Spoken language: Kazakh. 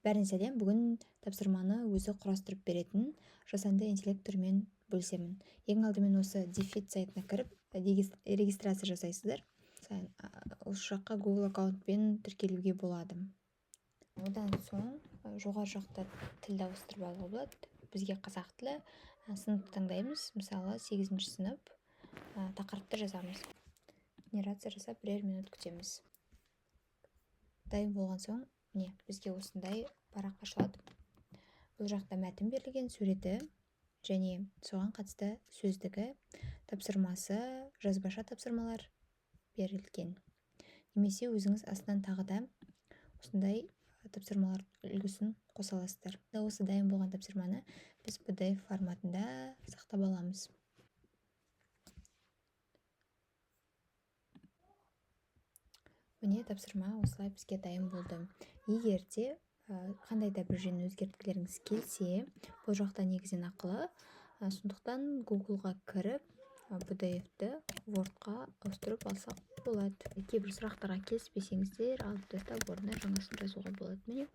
Бәріне сәлем. Бүгін тапсырманы өзі құрастырып беретін жасанды интеллект түрімен бөлісемін. Ең алдымен осы Defeat сайтына кіріп, регистрация жасайсыздар. Осы жаққа Google аккаунтпен тіркелуге болады. Одан соң жоғары жақта тілді ауыстырып алуға болады. Бізге қазақ тілі, сыныпты таңдаймыз. Мысалы, 8-ші сынып, тақырыпты жазамыз. Генерация жасап, бірер минут күтеміз. Дайын болған соң, бізге осындай парақ ашылады. Бұл жақта мәтін берілген, суреті және соған қатысты сөздігі, тапсырмасы, жазбаша тапсырмалар берілген. Немесе өзіңіз астынан тағы да осындай тапсырмалар үлгісін қоса аласыздар. Осы дайын болған тапсырманы біз PDF форматында сақтап аламыз. Міне тапсырма осылай бізге дайын болды. Егер де қандай да бір жүйені өзгерткілеріңіз келсе, бұл жақта негізінен ақылы. Сондықтан Google-ға кіріп, PDF-ті Word-ға ауыстырып алсақ болады. Кейбір сұрақтарға келіспесеңіздер, алып тастап орнына жаңасын жазуға болады. Міне